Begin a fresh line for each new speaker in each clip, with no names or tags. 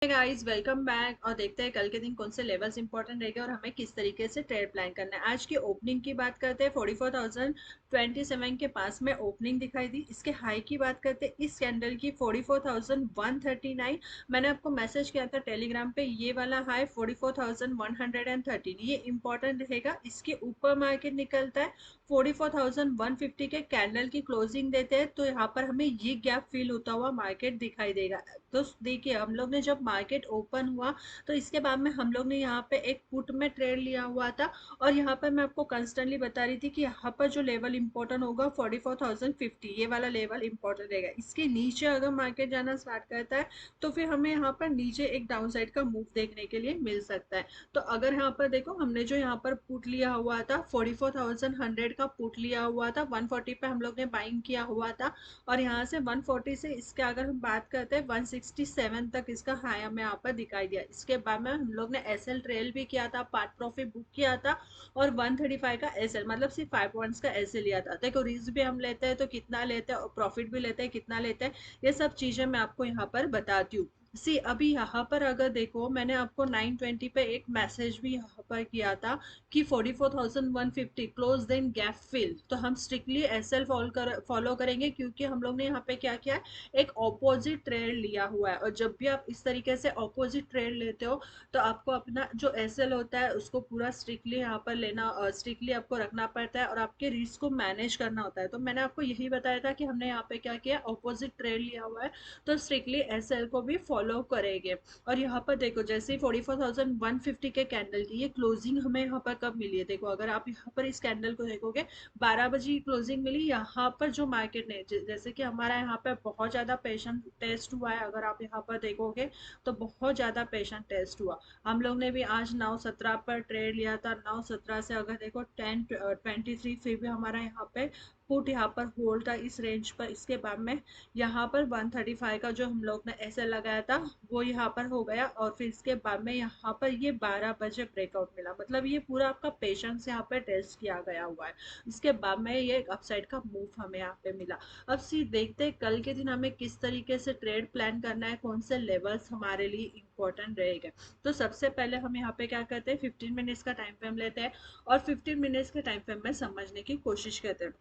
Guys welcome back. और देखते हैं कल के दिन कौन से लेवल्स इंपॉर्टेंट रहेंगे और हमें किस तरीके से ट्रेड प्लान करना है। आज की ओपनिंग की बात करते हैं। 44,027 के पास में ओपनिंग दिखाई दी। इसके हाई की बात करते हैं। इस कैंडल की 44,139। मैंने आपको मैसेज किया था टेलीग्राम पे, ये वाला हाई 44,113 ये इंपॉर्टेंट रहेगा। इसके ऊपर मार्केट निकलता है 44,150 के कैंडल की क्लोजिंग देते हैं तो यहाँ पर हमें ये गैप फिल होता हुआ मार्केट दिखाई देगा। तो देखिए, हम लोग ने जब मार्केट ओपन हुआ तो इसके बाद में हम लोग ने यहाँ पे एक पुट में ट्रेड लिया हुआ था। और यहाँ पर मैं आपको कंस्टेंटली बता रही थी कि यहाँ पर जो लेवल इंपॉर्टेंट होगा 44,050, ये वाला लेवल इंपॉर्टेंट रहेगा। इसके नीचे अगर मार्केट जाना स्टार्ट करता है तो फिर हमें यहाँ पर नीचे एक डाउन साइड का मूव देखने के लिए मिल सकता है। तो अगर यहाँ पर देखो, हमने जो यहाँ पर पुट लिया हुआ था 44,100 का पुट लिया हुआ था, 140 पे हम लोग ने बाइंग किया हुआ था। और यहाँ से 140 से इसके अगर हम बात करते हैं 167 तक इसका हाई हमें यहाँ पर दिखाई दिया। इसके बाद में हम लोग ने एसएल ट्रेल भी किया था, पार्ट प्रॉफिट बुक किया था। और 135 का एसएल, मतलब सिर्फ 5 पॉइंट्स का एसएल लिया था। देखो, रिस्क भी हम लेते हैं तो कितना लेते हैं और प्रॉफिट भी लेते हैं कितना लेते हैं, ये सब चीजें मैं आपको यहाँ पर बताती हूँ। सी अभी यहाँ पर अगर देखो, मैंने आपको 920 पे एक मैसेज भी यहाँ पर किया था कि 44,150 क्लोज देन गैप फिल। तो हम स्ट्रिक्टली एसएल फॉलो करेंगे, क्योंकि हम लोग ने यहाँ पे क्या किया है, एक ऑपोजिट ट्रेड लिया हुआ है। और जब भी आप इस तरीके से ऑपोजिट ट्रेड लेते हो तो आपको अपना जो एसएल होता है उसको पूरा स्ट्रिक्टली यहाँ पर लेना, स्ट्रिक्टली आपको रखना पड़ता है और आपके रिस्क को मैनेज करना होता है। तो मैंने आपको यही बताया था कि हमने यहाँ पे क्या किया, ऑपोजिट ट्रेड लिया हुआ है तो स्ट्रिक्टली एसएल को भी फॉलो करेंगे। और यहाँ पर देखो, जैसे 44,150 के कैंडल की ये क्लोजिंग हमें यहाँ पर कब मिली है, देखो अगर आप यहाँ पर इस कैंडल को देखोगे 12 बजे क्लोजिंग मिली। यहाँ पर जो मार्केट ने जैसे कि हमारा यहाँ पे बहुत ज्यादा पेशेंट टेस्ट हुआ है, अगर आप यहाँ पर देखोगे तो बहुत ज्यादा पेशेंट टेस्ट हुआ। हम लोग ने भी आज 9:17 पर ट्रेड लिया था। 9:17 से अगर देखो 10:23 फिर भी हमारा यहाँ पे पुट यहाँ पर होल्ड था इस रेंज पर। इसके बाद में यहाँ पर 135 का जो हम लोग ने ऐसे लगाया था वो यहाँ पर हो गया। और फिर इसके बाद में यहाँ पर ये 12 बजे ब्रेकआउट मिला, मतलब ये पूरा आपका पेशेंस यहाँ पे टेस्ट किया गया हुआ है। इसके बाद में ये एक अपसाइड का मूव हमें यहाँ पे मिला। अब सी देखते हैं कल के दिन हमें किस तरीके से ट्रेड प्लान करना है, कौन से लेवल्स हमारे लिए इंपॉर्टेंट रहेंगे। तो सबसे पहले हम यहाँ पे क्या करते हैं, 15 मिनट्स का टाइम फ्रेम लेते हैं और 15 मिनट्स के टाइम फ्रेम में समझने की कोशिश करते हैं।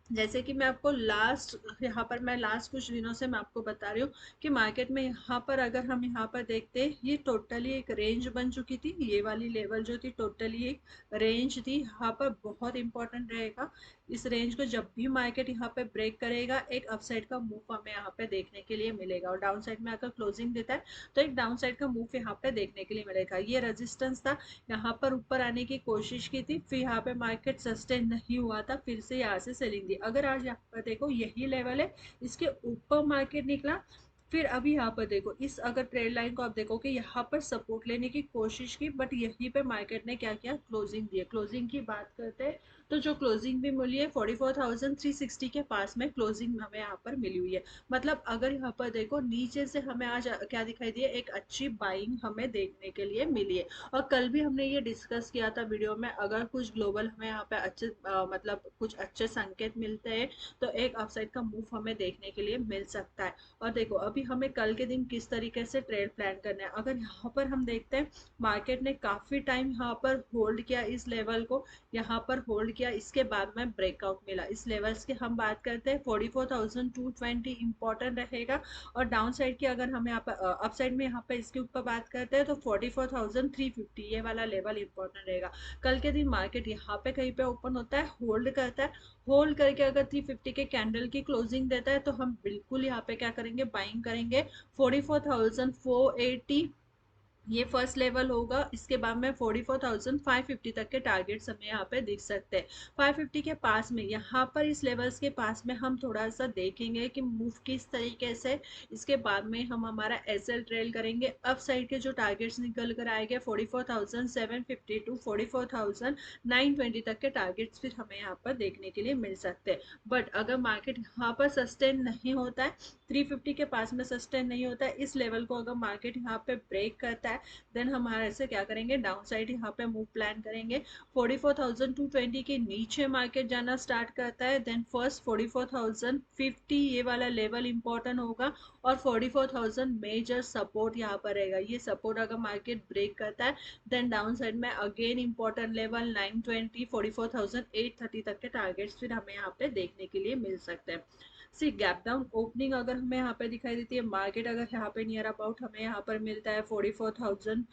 जैसे कि मैं आपको यहाँ पर मैं लास्ट कुछ दिनों से मैं आपको बता रही हूँ कि मार्केट में यहाँ पर अगर हम यहाँ पर देखते हैं, ये टोटली एक रेंज बन चुकी थी। ये वाली लेवल जो थी टोटली एक रेंज थी, यहाँ पर बहुत इंपॉर्टेंट रहेगा। इस रेंज को जब भी मार्केट यहाँ पे ब्रेक करेगा एक अपसाइड का मूव हमें यहाँ पे देखने के लिए मिलेगा। और डाउन साइड में अगर क्लोजिंग देता है तो एक डाउन साइड का मूव यहाँ पे देखने के लिए मिलेगा। ये रेजिस्टेंस था, यहाँ पर ऊपर आने की कोशिश की थी, फिर यहाँ पे मार्केट सस्टेन नहीं हुआ था, फिर से यहाँ से सेलिंग दी। अगर आज यहाँ पर देखो यही लेवल है, इसके ऊपर मार्केट निकला। फिर अभी यहाँ पर देखो, इस अगर ट्रेड लाइन को आप देखोगे यहाँ पर सपोर्ट लेने की कोशिश की, बट यहीं पे मार्केट ने क्या किया, क्लोजिंग दी है। क्लोजिंग की बात करते हैं तो जो क्लोजिंग भी मिली है 44,360 के पास में क्लोजिंग हमें यहाँ पर मिली हुई है। मतलब अगर यहाँ पर देखो नीचे से हमें आज क्या दिखाई दिया, एक अच्छी बाइंग हमें देखने के लिए मिली है। और कल भी हमने ये डिस्कस किया था वीडियो में, अगर कुछ ग्लोबल हमें यहाँ पे अच्छे मतलब कुछ अच्छे संकेत मिलते हैं तो एक अपसाइड का मूव हमें देखने के लिए मिल सकता है। और देखो अभी हमें कल के दिन किस तरीके से ट्रेड प्लान करना है। अगर यहाँ पर हम देखते हैं मार्केट ने काफी टाइम यहाँ पर होल्ड किया इस लेवल को, यहाँ पर होल्ड किया, इसके बाद में ब्रेकआउट मिला। इस लेवल्स की हम बात करते हैं 44,220 इंपॉर्टेंट रहेगा। और डाउन साइड की अगर हम यहाँ पर अप साइड में यहाँ पे इसके ऊपर बात करते हैं तो 44,350 ये वाला लेवल इंपॉर्टेंट रहेगा। कल के दिन मार्केट यहाँ पे कहीं पे ओपन होता है, होल्ड करता है, होल्ड करके अगर 350 के कैंडल की क्लोजिंग देता है तो हम बिल्कुल यहाँ पे क्या करेंगे, बाइंग करेंगे। 44,480 ये फर्स्ट लेवल होगा। इसके बाद में 44,550 तक के टारगेट्स हमें यहाँ पे दिख सकते हैं। 550 के पास में, यहाँ पर इस लेवल्स के पास में हम थोड़ा सा देखेंगे कि मूव किस तरीके से। इसके बाद में हम हमारा एसएल ट्रेल करेंगे। अप साइड के जो टारगेट्स निकल कर आएंगे 44,750 टू 44,920 तक के टारगेट्स फिर हमें यहाँ पर देखने के लिए मिल सकते हैं। बट अगर मार्केट यहाँ पर सस्टेन नहीं होता है, 350 के पास में सस्टेन नहीं होता है, इस लेवल को अगर मार्केट यहाँ पे ब्रेक करता है है, देन हमारे से क्या करेंगे, डाउन साइड यहाँ पे मूव प्लान करेंगे। 44,220 के नीचे मार्केट जाना स्टार्ट करता है, देन फर्स्ट 44,050 ये वाला लेवल इंपॉर्टेंट होगा, और 44,000 मेजर सपोर्ट यहाँ पर रहेगा। ये सपोर्ट अगर मार्केट ब्रेक करता है, देन डाउन साइड में अगेन इंपॉर्टेंट लेवल 920 44,830 तक के टारगेट्स फिर हमें यहाँ पे देखने के लिए मिल सकते हैं। सी गैप डाउन ओपनिंग अगर हमें यहाँ पे दिखाई देती है, मार्केट अगर यहाँ पे नियर अबाउट हमें यहाँ पर मिलता है 44,200,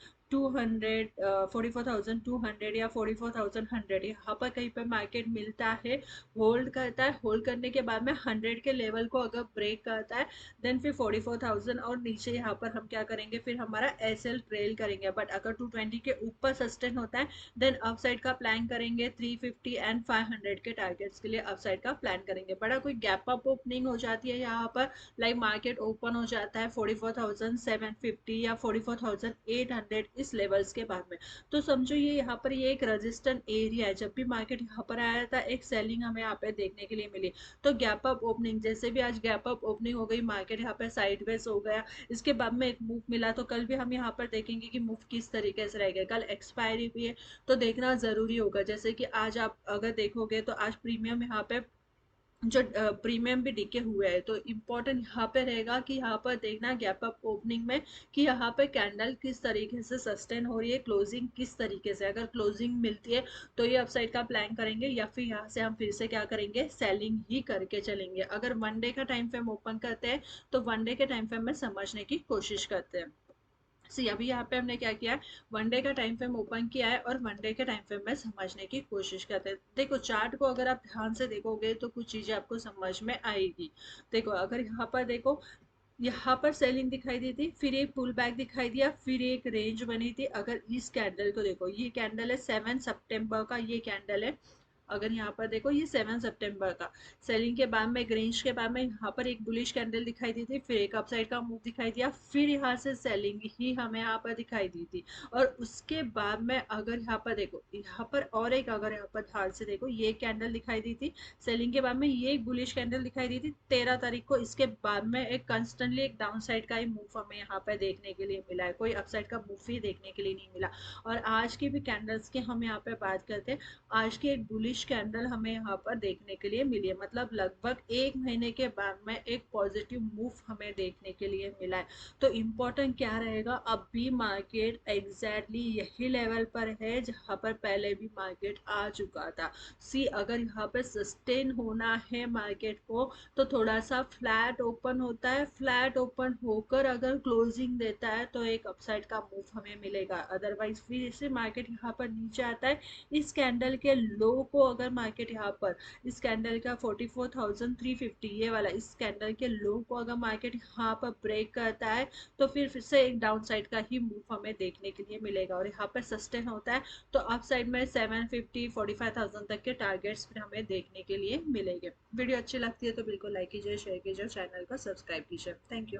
44,200 या 44,100, यहाँ पर कहीं पर मार्केट मिलता है, होल्ड करता है, होल्ड करने के बाद में 100 के लेवल को अगर ब्रेक करता है, देन फिर 44,000 और नीचे यहाँ पर हम क्या करेंगे, फिर हमारा एसएल ट्रेल करेंगे। बट अगर 220 के ऊपर सस्टेन होता है, देन अपसाइड का प्लान करेंगे 350 एंड 500 के टारगेट्स के लिए अपसाइड का प्लान करेंगे। बड़ा कोई गैप अप ओपनिंग हो जाती है यहाँ पर, लाइक मार्केट ओपन हो जाता है 44,750 या 44,800 इस लेवल्स के बाद में, तो समझो ये यहाँ पर ये एक रेजिस्टेंट एरिया है। जब भी मार्केट यहाँ पर आया था, एक सेलिंग हमें यहाँ पे देखने के लिए मिली। तो गैप अप ओपनिंग, जैसे भी आज गैप अप ओपनिंग हो गई, मार्केट यहाँ पे साइडवेज हो गया, इसके बाद में एक मूव मिला, तो कल भी हम यहाँ पर देखेंगे कि मूव किस तरीके से रहेगा। कल एक्सपायरी भी है, तो देखना जरूरी होगा। जैसे कि आज आप अगर देखोगे तो आज प्रीमियम यहाँ पे जो प्रीमियम भी डिके हुए है, तो इम्पोर्टेंट यहाँ पे रहेगा कि यहाँ पर देखना गैप अप ओपनिंग में कि यहाँ पे कैंडल किस तरीके से सस्टेन हो रही है, क्लोजिंग किस तरीके से, अगर क्लोजिंग मिलती है तो ये अपसाइड का प्लान करेंगे, या फिर यहाँ से हम फिर से क्या करेंगे, सेलिंग ही करके चलेंगे। अगर वन डे का टाइम फ्रेम ओपन करते हैं तो वन डे के टाइम फ्रेम में समझने की कोशिश करते हैं। सी अभी यहाँ पे हमने क्या किया है, वन डे का टाइम फ्रेम ओपन किया है और वन डे के टाइम फ्रेम में समझने की कोशिश करते हैं। देखो चार्ट को अगर आप ध्यान से देखोगे तो कुछ चीजें आपको समझ में आएगी। देखो अगर यहाँ पर देखो, यहाँ पर सेलिंग दिखाई दी थी, फिर एक पुल बैक दिखाई दिया, फिर एक रेंज बनी थी। अगर इस कैंडल को देखो, ये कैंडल है 7 सितंबर का, ये कैंडल है, अगर यहाँ पर देखो ये 7 सितंबर का, सेलिंग के बाद में एक रेंज के बाद में यहाँ पर एक बुलिश कैंडल दिखाई दी थी, फिर एक अपसाइड का मूव दिखाई दिया, फिर यहाँ से सेलिंग ही हमें यहाँ पर दिखाई दी थी। और उसके बाद में अगर यहाँ पर देखो, यहाँ पर और एक, अगर यहाँ पर ध्यान से देखो, ये कैंडल दिखाई दी थी, सेलिंग के बाद में ये एक बुलिश कैंडल दिखाई दी थी 13 तारीख को। इसके बाद में एक कंस्टेंटली एक डाउन साइड का ही मूव हमें यहाँ पर देखने के लिए मिला है, कोई अपसाइड का मूव ही देखने के लिए नहीं मिला। और आज की भी कैंडल्स की हम यहाँ पे बात करते हैं, आज की एक बुलिश कैंडल हमें यहाँ पर देखने के लिए मिली है, मतलब लगभग एक महीने के बाद में एक पॉजिटिव मूव हमें देखने के लिए मिला है। तो इम्पोर्टेंट क्या रहेगा, अब भी मार्केट एग्जैक्टली यही लेवल पर है जहाँ पर पहले भी मार्केट आ चुका था। सी अगर यहाँ पर सस्टेन होना है मार्केट को, तो थोड़ा सा फ्लैट ओपन होता है, फ्लैट ओपन होकर अगर क्लोजिंग देता है तो एक अपसाइड का मूव हमें मिलेगा। अदरवाइज फिर से मार्केट यहाँ पर नीचे आता है, इस कैंडल के लो को अगर मार्केट यहाँ पर, इस कैंडल का 44,350 ये वाला, इस कैंडल के लो को अगर मार्केट यहाँ पर ब्रेक करता है, तो फिर से एक डाउन साइड का ही मूव हमें देखने के लिए मिलेगा। और यहाँ पर सस्टेन होता है तो अप साइड में 750 45,000 तक के टारगेट्स फिर हमें देखने के लिए मिलेंगे। वीडियो अच्छी लगती है तो बिल्कुल लाइक कीजिए, शेयर कीजिए, चैनल को सब्सक्राइब कीजिए। Thank you.